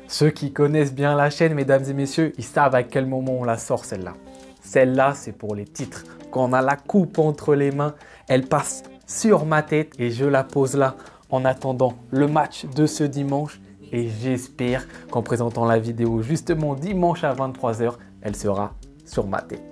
Ceux qui connaissent bien la chaîne, mesdames et messieurs, ils savent à quel moment on la sort celle-là. Celle-là, c'est pour les titres. Quand on a la coupe entre les mains, elle passe sur ma tête et je la pose là en attendant le match de ce dimanche. Et j'espère qu'en présentant la vidéo justement dimanche à 23 h, elle sera sur ma tête.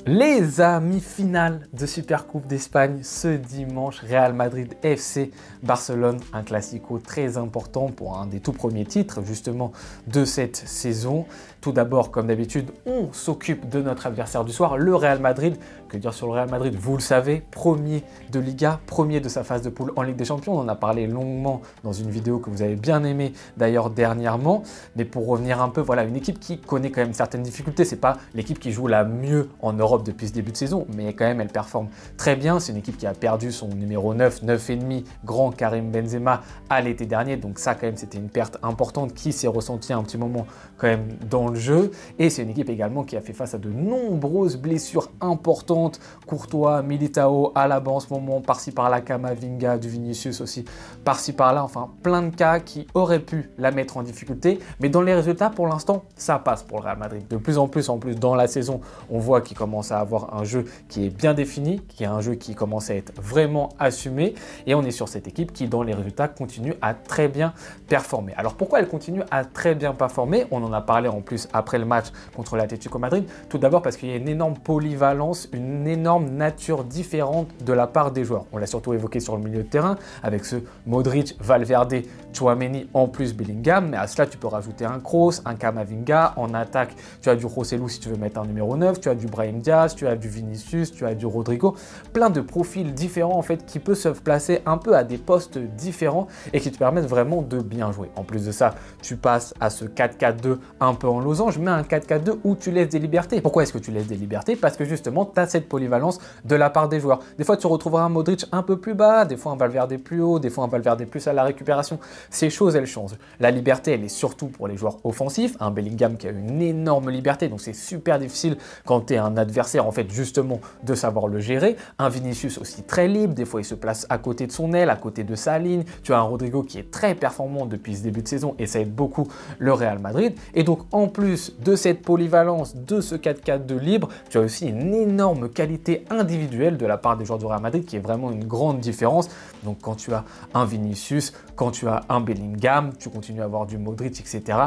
Les amis, finale de Supercoupe d'Espagne ce dimanche, Real Madrid FC Barcelone, un classico très important pour un des tout premiers titres justement de cette saison. Tout d'abord, comme d'habitude, on s'occupe de notre adversaire du soir, le Real Madrid. Que dire sur le Real Madrid? Vous le savez, premier de Liga, premier de sa phase de poule en Ligue des Champions. On en a parlé longuement dans une vidéo que vous avez bien aimée d'ailleurs dernièrement. Mais pour revenir un peu, voilà, une équipe qui connaît quand même certaines difficultés. C'est pas l'équipe qui joue la mieux en Europe depuis ce début de saison, mais quand même elle performe très bien. C'est une équipe qui a perdu son numéro 9,5 grand Karim Benzema à l'été dernier, donc ça quand même c'était une perte importante qui s'est ressentie un petit moment quand même dans le jeu. Et c'est une équipe également qui a fait face à de nombreuses blessures importantes. Courtois, Militao, Alaba en ce moment, par-ci par-là, Camavinga, du Vinicius aussi, par-ci par-là, enfin plein de cas qui auraient pu la mettre en difficulté, mais dans les résultats pour l'instant ça passe pour le Real Madrid. De plus en plus dans la saison, on voit qu'il commence à avoir un jeu qui est bien défini, qui est un jeu qui commence à être vraiment assumé, et on est sur cette équipe qui dans les résultats continue à très bien performer. Alors pourquoi elle continue à très bien performer? On en a parlé en plus après le match contre l'Atlético Madrid. Tout d'abord parce qu'il y a une énorme polyvalence, une énorme nature différente de la part des joueurs. On l'a surtout évoqué sur le milieu de terrain avec ce Modric, Valverde, Tchouaméni en plus Bellingham, mais à cela tu peux rajouter un Kroos, un Camavinga. En attaque, tu as du Joselu si tu veux mettre un numéro 9, tu as du Brahim Diaz, tu as du Vinicius, tu as du Rodrigo, plein de profils différents en fait qui peuvent se placer un peu à des postes différents et qui te permettent vraiment de bien jouer. En plus de ça, tu passes à ce 4-4-2 un peu en losange, mais un 4-4-2 où tu laisses des libertés. Pourquoi est-ce que tu laisses des libertés? Parce que justement, tu as cette polyvalence de la part des joueurs. Des fois, tu retrouveras un Modric un peu plus bas, des fois un Valverde plus haut, des fois un Valverde plus à la récupération. Ces choses, elles changent. La liberté, elle est surtout pour les joueurs offensifs. Un Bellingham qui a une énorme liberté, donc c'est super difficile quand tu es un adversaire en fait justement de savoir le gérer. Un Vinicius aussi très libre, des fois il se place à côté de son aile, à côté de sa ligne. Tu as un Rodrigo qui est très performant depuis ce début de saison et ça aide beaucoup le Real Madrid. Et donc en plus de cette polyvalence, de ce 4-4-2 libre, tu as aussi une énorme qualité individuelle de la part des joueurs du Real Madrid qui est vraiment une grande différence. Donc quand tu as un Vinicius, quand tu as un Bellingham, tu continues à avoir du Modric, etc.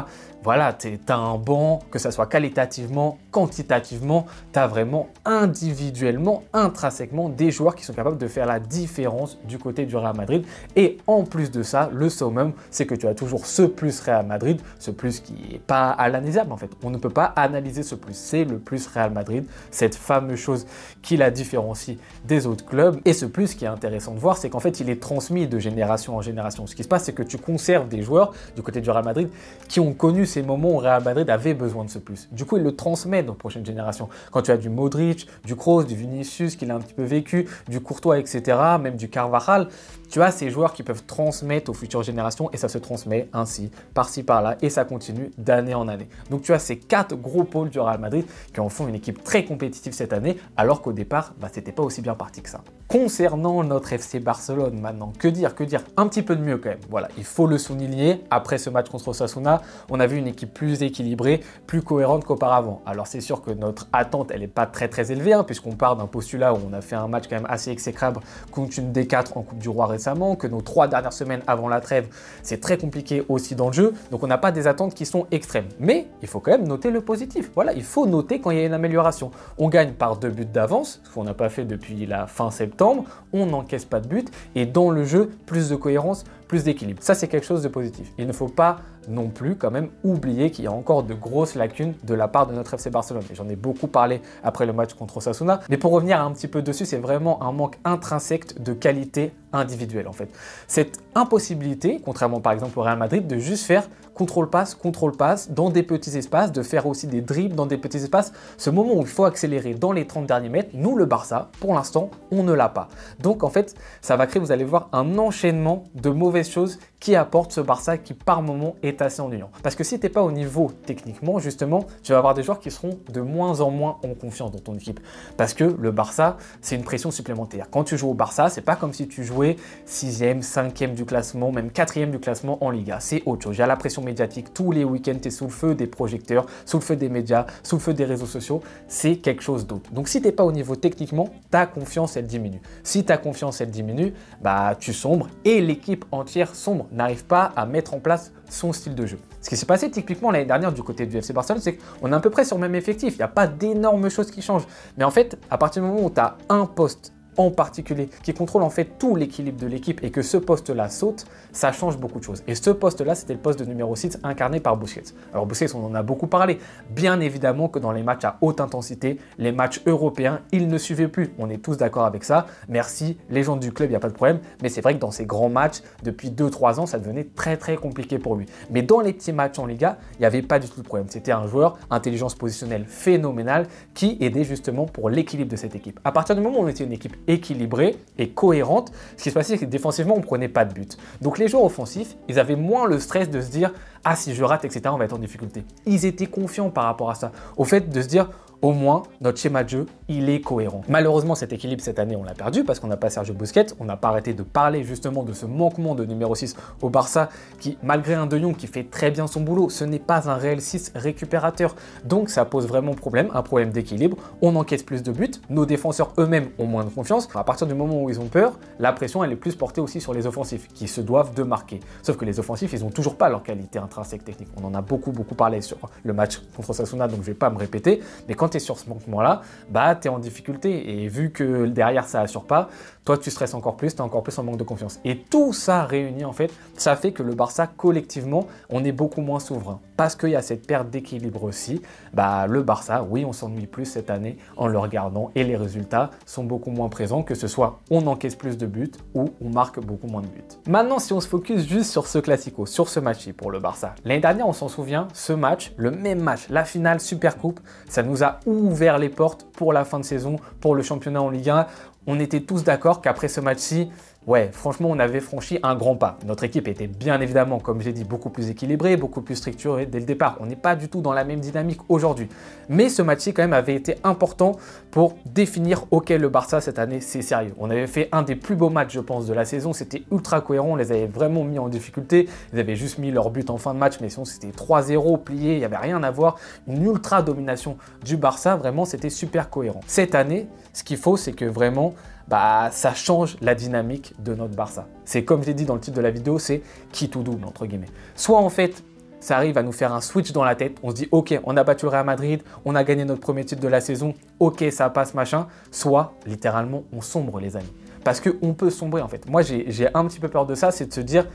Voilà, tu as un banc, que ça soit qualitativement, quantitativement, tu as vraiment individuellement, intrinsèquement des joueurs qui sont capables de faire la différence du côté du Real Madrid. Et en plus de ça, le summum, c'est que tu as toujours ce plus Real Madrid, ce plus qui n'est pas analysable en fait. On ne peut pas analyser ce plus, c'est le plus Real Madrid, cette fameuse chose qui la différencie des autres clubs. Et ce plus qui est intéressant de voir, c'est qu'en fait, il est transmis de génération en génération. Ce qui se passe, c'est que tu conserves des joueurs du côté du Real Madrid qui ont connu ces moments où Real Madrid avait besoin de ce plus. Du coup, il le transmet aux prochaines générations. Quand tu as du Modric, du Kroos, du Vinicius, qu'il a un petit peu vécu, du Courtois, etc., même du Carvajal, tu as ces joueurs qui peuvent transmettre aux futures générations et ça se transmet ainsi, par-ci, par-là, et ça continue d'année en année. Donc tu as ces 4 gros pôles du Real Madrid qui en font une équipe très compétitive cette année, alors qu'au départ, c'était pas aussi bien parti que ça. Concernant notre FC Barcelone maintenant, que dire? Un petit peu de mieux quand même. Voilà, il faut le souligner. Après ce match contre Osasuna, on a vu une équipe plus équilibrée, plus cohérente qu'auparavant. Alors c'est sûr que notre attente, elle n'est pas très élevée, puisqu'on part d'un postulat où on a fait un match quand même assez exécrable contre une D4 en Coupe du Roi récemment, que nos 3 dernières semaines avant la trêve, c'est très compliqué aussi dans le jeu. Donc on n'a pas des attentes qui sont extrêmes. Mais il faut quand même noter le positif. Voilà, il faut noter quand il y a une amélioration. On gagne par 2 buts d'avance, ce qu'on n'a pas fait depuis la fin septembre. On n'encaisse pas de but et dans le jeu, plus de cohérence, plus d'équilibre. Ça, c'est quelque chose de positif. Il ne faut pas non plus quand même oublier qu'il y a encore de grosses lacunes de la part de notre FC Barcelone. Et j'en ai beaucoup parlé après le match contre Osasuna. Mais pour revenir un petit peu dessus, c'est vraiment un manque intrinsèque de qualité individuelle en fait. Cette impossibilité, contrairement par exemple au Real Madrid, de juste faire contrôle-passe dans des petits espaces, de faire aussi des dribbles dans des petits espaces. Ce moment où il faut accélérer dans les 30 derniers mètres, nous le Barça, pour l'instant, on ne l'a pas. Donc en fait, ça va créer, vous allez voir, un enchaînement de mauvais mauvaise chose qui apporte ce Barça qui par moment est assez ennuyant. Parce que si tu n'es pas au niveau techniquement, justement, tu vas avoir des joueurs qui seront de moins en moins en confiance dans ton équipe. Parce que le Barça, c'est une pression supplémentaire. Quand tu joues au Barça, c'est pas comme si tu jouais 6e, 5e du classement, même 4e du classement en Liga. C'est autre chose. Il y a la pression médiatique. Tous les week-ends, tu es sous le feu des projecteurs, sous le feu des médias, sous le feu des réseaux sociaux. C'est quelque chose d'autre. Donc si tu n'es pas au niveau techniquement, ta confiance, elle diminue. Si ta confiance, elle diminue, bah tu sombres et l'équipe entière sombre, n'arrive pas à mettre en place son style de jeu. Ce qui s'est passé typiquement l'année dernière du côté du FC Barcelone, c'est qu'on est à peu près sur le même effectif. Il n'y a pas d'énormes choses qui changent. Mais en fait, à partir du moment où tu as un poste en particulier qui contrôle en fait tout l'équilibre de l'équipe et que ce poste-là saute, ça change beaucoup de choses. Et ce poste-là, c'était le poste de numéro 6 incarné par Busquets. Alors Busquets, on en a beaucoup parlé. Bien évidemment que dans les matchs à haute intensité, les matchs européens, il ne suivait plus. On est tous d'accord avec ça. Merci, les gens du club, il n'y a pas de problème. Mais c'est vrai que dans ces grands matchs, depuis 2-3 ans, ça devenait très compliqué pour lui. Mais dans les petits matchs en Liga, il n'y avait pas du tout de problème. C'était un joueur, intelligence positionnelle phénoménale, qui aidait justement pour l'équilibre de cette équipe. À partir du moment où on était une équipe équilibrée et cohérente, ce qui se passait, c'est que défensivement, on ne prenait pas de but. Donc les joueurs offensifs, ils avaient moins le stress de se dire « Ah, si je rate, etc., on va être en difficulté ». Ils étaient confiants par rapport à ça. Au fait de se dire « Au moins, notre schéma de jeu, il est cohérent ». Malheureusement, cet équilibre, cette année, on l'a perdu parce qu'on n'a pas Sergio Busquets. On n'a pas arrêté de parler justement de ce manquement de numéro 6 au Barça qui, malgré un De Jong qui fait très bien son boulot, ce n'est pas un réel 6 récupérateur. Donc, ça pose vraiment problème, un problème d'équilibre. On encaisse plus de buts. Nos défenseurs eux-mêmes ont moins de confiance. À partir du moment où ils ont peur, la pression, elle est plus portée aussi sur les offensifs qui se doivent de marquer. Sauf que les offensifs, ils n'ont toujours pas leur qualité intrinsèque technique. On en a beaucoup parlé sur le match contre Osasuna, donc je ne vais pas me répéter. Mais quand tu es sur ce manquement-là, bah, tu es en difficulté. Et vu que derrière, ça assure pas, toi, tu stresses encore plus, tu es encore plus en manque de confiance. Et tout ça réuni, en fait, ça fait que le Barça, collectivement, on est beaucoup moins souverain. Parce qu'il y a cette perte d'équilibre aussi. Bah, le Barça, oui, on s'ennuie plus cette année en le regardant et les résultats sont beaucoup moins présents, que ce soit on encaisse plus de buts ou on marque beaucoup moins de buts. Maintenant, si on se focus juste sur ce classico, sur ce match-ci pour le Barça. L'année dernière, on s'en souvient, ce match, le même match, la finale Supercoupe, ça nous a ouvert les portes pour la fin de saison, pour le championnat en Ligue 1. On était tous d'accord qu'après ce match-ci, ouais, franchement, on avait franchi un grand pas. Notre équipe était bien évidemment, comme j'ai dit, beaucoup plus équilibrée, beaucoup plus structurée dès le départ. On n'est pas du tout dans la même dynamique aujourd'hui. Mais ce match-ci, quand même, avait été important pour définir, OK, le Barça, cette année, c'est sérieux. On avait fait un des plus beaux matchs, je pense, de la saison. C'était ultra cohérent. On les avait vraiment mis en difficulté. Ils avaient juste mis leur but en fin de match, mais sinon, c'était 3-0 plié. Il n'y avait rien à voir. Une ultra domination du Barça. Vraiment, c'était super cohérent. Cette année, ce qu'il faut, c'est que vraiment, bah, ça change la dynamique de notre Barça. C'est comme je l'ai dit dans le titre de la vidéo, c'est qui tout double, entre guillemets. Soit en fait, ça arrive à nous faire un switch dans la tête, on se dit ok, on a battu le Real Madrid, on a gagné notre premier titre de la saison, ok, ça passe, machin. Soit littéralement, on sombre, les amis. Parce qu'on peut sombrer en fait. Moi, j'ai un petit peu peur de ça, c'est de se dire,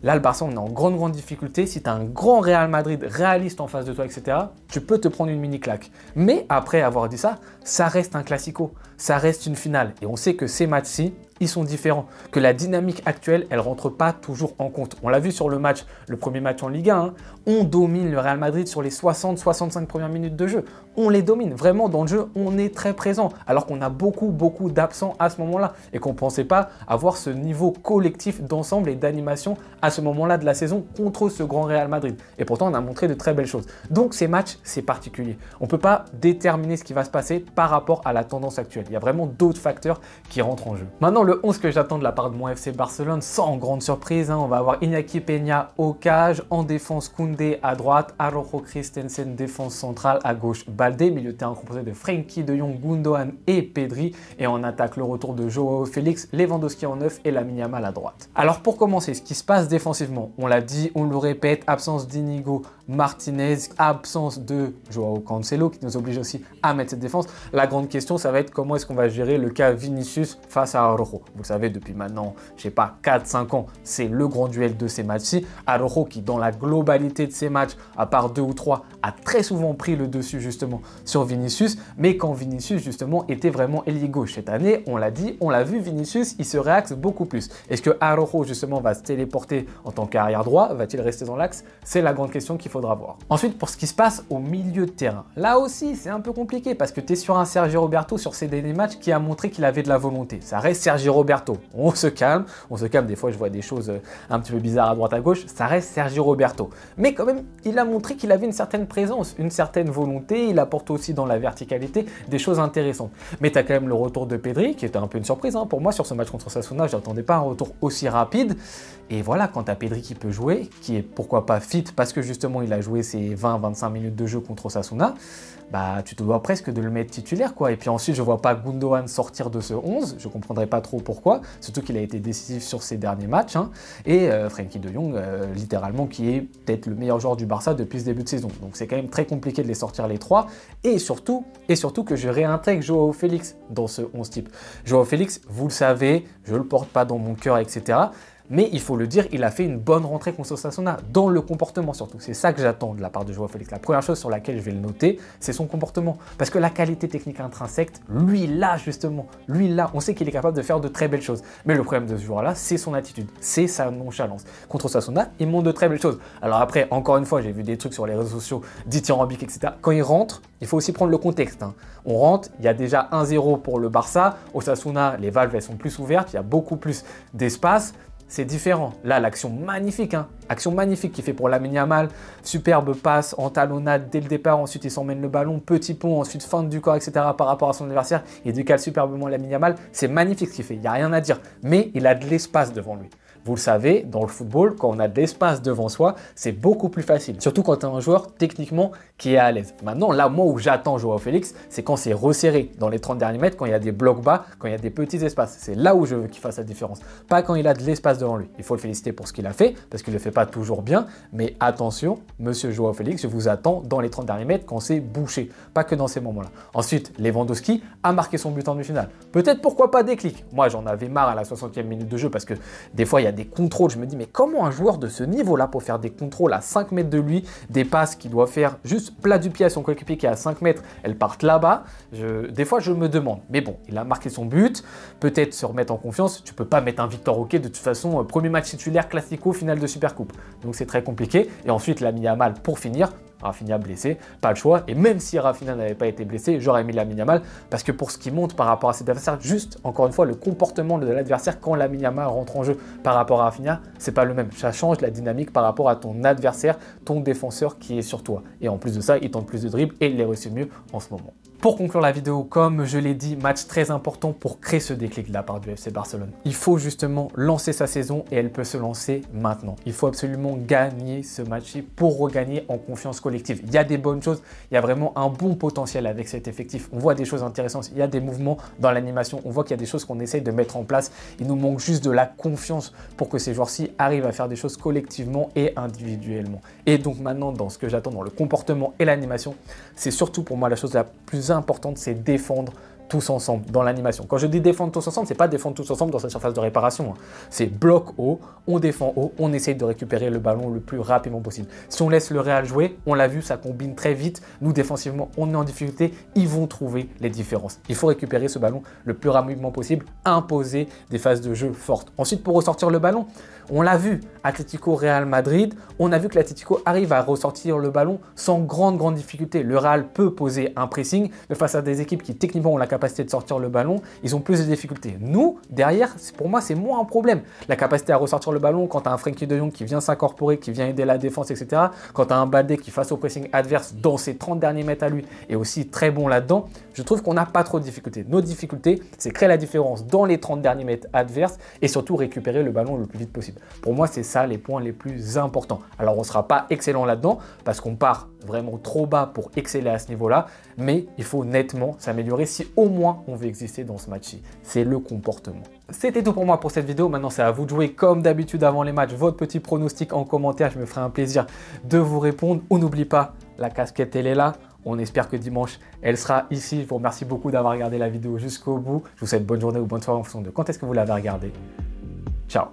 là, le Barça, on est en grande difficulté. Si tu as un grand Real Madrid réaliste en face de toi, etc., tu peux te prendre une mini claque. Mais après avoir dit ça, ça reste un classico, ça reste une finale. Et on sait que ces matchs-ci, ils sont différents, que la dynamique actuelle, elle ne rentre pas toujours en compte. On l'a vu sur le match, le premier match en Ligue 1, hein, on domine le Real Madrid sur les 60-65 premières minutes de jeu. On les domine, vraiment dans le jeu, on est très présent, alors qu'on a beaucoup d'absents à ce moment-là et qu'on ne pensait pas avoir ce niveau collectif d'ensemble et d'animation à ce moment-là de la saison contre ce grand Real Madrid. Et pourtant, on a montré de très belles choses. Donc ces matchs, c'est particulier. On ne peut pas déterminer ce qui va se passer par rapport à la tendance actuelle. Il y a vraiment d'autres facteurs qui rentrent en jeu. Maintenant, le 11 que j'attends de la part de mon FC Barcelone, sans grande surprise, hein, on va avoir Iñaki Peña au cage, en défense Koundé à droite, Araujo Christensen défense centrale à gauche, Baldé, milieu de terrain composé de Frenkie de Jong, Gundogan et Pedri, et en attaque le retour de Joao Félix, Lewandowski en neuf et Lamine Yamal à droite. Alors pour commencer, ce qui se passe défensivement, on l'a dit, on le répète, absence d'Inigo Martinez, absence de Joao Cancelo qui nous oblige aussi à mettre cette défense. La grande question, ça va être comment est-ce qu'on va gérer le cas Vinicius face à Araujo. Vous le savez, depuis maintenant, je sais pas, 4-5 ans, c'est le grand duel de ces matchs-ci. Araujo qui, dans la globalité de ces matchs, à part 2 ou 3, a très souvent pris le dessus justement sur Vinicius, mais quand Vinicius justement était vraiment ailier gauche. Cette année, on l'a dit, on l'a vu, Vinicius, il se réaxe beaucoup plus. Est-ce que Araujo justement va se téléporter en tant qu'arrière droit? Va-t-il rester dans l'axe? C'est la grande question qu'il faudra voir. Ensuite, pour ce qui se passe au milieu de terrain, là aussi, c'est un peu compliqué parce que tu es sur un Sergio Roberto sur ces derniers matchs qui a montré qu'il avait de la volonté. Ça reste Sergio Sergi Roberto. On se calme, des fois je vois des choses un petit peu bizarres à droite à gauche, ça reste Sergi Roberto. Mais quand même, il a montré qu'il avait une certaine présence, une certaine volonté, il apporte aussi dans la verticalité des choses intéressantes. Mais tu as quand même le retour de Pedri, qui était un peu une surprise pour moi sur ce match contre Osasuna, je n'attendais pas un retour aussi rapide. Et voilà, quand tu as Pedri qui peut jouer, qui est pourquoi pas fit, parce que justement il a joué ses 20-25 minutes de jeu contre Osasuna, bah tu te dois presque de le mettre titulaire quoi. Et puis ensuite je vois pas Gundogan sortir de ce 11, je comprendrais pas trop pourquoi, surtout qu'il a été décisif sur ses derniers matchs, et Frenkie de Jong littéralement qui est peut-être le meilleur joueur du Barça depuis ce début de saison. Donc c'est quand même très compliqué de les sortir les trois, et surtout que je réintègre Joao Félix dans ce 11 type. Joao Félix, vous le savez, je le porte pas dans mon cœur, etc. Mais il faut le dire, il a fait une bonne rentrée contre Osasuna, dans le comportement surtout. C'est ça que j'attends de la part de Joao Félix. La première chose sur laquelle je vais le noter, c'est son comportement. Parce que la qualité technique intrinsèque, lui là justement, lui là, on sait qu'il est capable de faire de très belles choses. Mais le problème de ce joueur-là, c'est son attitude, c'est sa nonchalance. Contre Osasuna, il montre de très belles choses. Alors après, encore une fois, j'ai vu des trucs sur les réseaux sociaux, dithyrambiques, etc. Quand il rentre, il faut aussi prendre le contexte. On rentre, il y a déjà 1-0 pour le Barça. Osasuna, les valves, elles sont plus ouvertes, il y a beaucoup plus d'espace. C'est différent. Là, l'action magnifique, action magnifique qu'il fait pour Lamine Yamal. Superbe passe en talonnade dès le départ. Ensuite, il s'emmène le ballon. Petit pont, ensuite feinte du corps, etc. par rapport à son adversaire. Il décale superbement Lamine Yamal. C'est magnifique ce qu'il fait. Il n'y a rien à dire. Mais il a de l'espace devant lui. Vous le savez, dans le football, quand on a de l'espace devant soi, c'est beaucoup plus facile. Surtout quand tu es un joueur techniquement qui est à l'aise. Maintenant, là, moi où j'attends Joao Félix, c'est quand c'est resserré dans les 30 derniers mètres, quand il y a des blocs bas, quand il y a des petits espaces. C'est là où je veux qu'il fasse la différence. Pas quand il a de l'espace devant lui. Il faut le féliciter pour ce qu'il a fait, parce qu'il ne le fait pas toujours bien. Mais attention, monsieur Joao Félix, je vous attends dans les 30 derniers mètres quand c'est bouché. Pas que dans ces moments-là. Ensuite, Lewandowski a marqué son but en demi-finale. Peut-être pourquoi pas déclic. Moi, j'en avais marre à la 60e minute de jeu, parce que des fois, il y a des contrôles, je me dis mais comment un joueur de ce niveau-là pour faire des contrôles à 5 mètres de lui, des passes qu'il doit faire juste plat du pied à son coéquipier qui est à 5 mètres, elles partent là-bas, des fois je me demande. Mais bon, il a marqué son but, peut-être se remettre en confiance, tu peux pas mettre un Victor Roquet de toute façon, premier match titulaire classico, finale de Supercoupe. Donc c'est très compliqué. Et ensuite Lamine Yamal pour finir. Rafinha blessé, pas le choix. Et même si Rafinha n'avait pas été blessé, j'aurais mis Lamine Yamal parce que pour ce qui monte par rapport à cet adversaire, juste encore une fois, le comportement de l'adversaire quand Lamine Yamal rentre en jeu par rapport à Rafinha, c'est pas le même. Ça change la dynamique par rapport à ton adversaire, ton défenseur qui est sur toi. Et en plus de ça, il tente plus de dribbles et il les réussit mieux en ce moment. Pour conclure la vidéo, comme je l'ai dit, match très important pour créer ce déclic de la part du FC Barcelone. Il faut justement lancer sa saison et elle peut se lancer maintenant. Il faut absolument gagner ce match pour regagner en confiance collective. Il y a des bonnes choses, il y a vraiment un bon potentiel avec cet effectif. On voit des choses intéressantes, il y a des mouvements dans l'animation, on voit qu'il y a des choses qu'on essaye de mettre en place. Il nous manque juste de la confiance pour que ces joueurs-ci arrivent à faire des choses collectivement et individuellement. Et donc maintenant, dans ce que j'attends dans le comportement et l'animation, c'est surtout pour moi la chose la plus importante, c'est défendre tous ensemble dans l'animation. Quand je dis défendre tous ensemble, c'est pas défendre tous ensemble dans sa surface de réparation. C'est bloc haut, on défend haut, on essaye de récupérer le ballon le plus rapidement possible. Si on laisse le Real jouer, on l'a vu, ça combine très vite. Nous, défensivement, on est en difficulté. Ils vont trouver les différences. Il faut récupérer ce ballon le plus rapidement possible, imposer des phases de jeu fortes. Ensuite, pour ressortir le ballon, on l'a vu, Atlético Real Madrid, on a vu que l'Atlético arrive à ressortir le ballon sans grande difficulté. Le Real peut poser un pressing, mais face à des équipes qui techniquement ont la capacité de sortir le ballon, ils ont plus de difficultés. Nous, derrière, pour moi, c'est moins un problème. La capacité à ressortir le ballon quand tu as un Frenkie de Jong qui vient s'incorporer, qui vient aider la défense, etc. Quand tu as un Baldé qui, face au pressing adverse, dans ses 30 derniers mètres à lui, est aussi très bon là-dedans, je trouve qu'on n'a pas trop de difficultés. Nos difficultés, c'est créer la différence dans les 30 derniers mètres adverses et surtout récupérer le ballon le plus vite possible. Pour moi, c'est ça les points les plus importants. Alors, on ne sera pas excellent là-dedans parce qu'on part vraiment trop bas pour exceller à ce niveau-là, mais il faut nettement s'améliorer si au moins on veut exister dans ce match-ci. C'est le comportement. C'était tout pour moi pour cette vidéo. Maintenant, c'est à vous de jouer comme d'habitude avant les matchs. Votre petit pronostic en commentaire, je me ferai un plaisir de vous répondre. On n'oublie pas, la casquette, elle est là. On espère que dimanche, elle sera ici. Je vous remercie beaucoup d'avoir regardé la vidéo jusqu'au bout. Je vous souhaite bonne journée ou bonne soirée en fonction de quand est-ce que vous l'avez regardée. Ciao.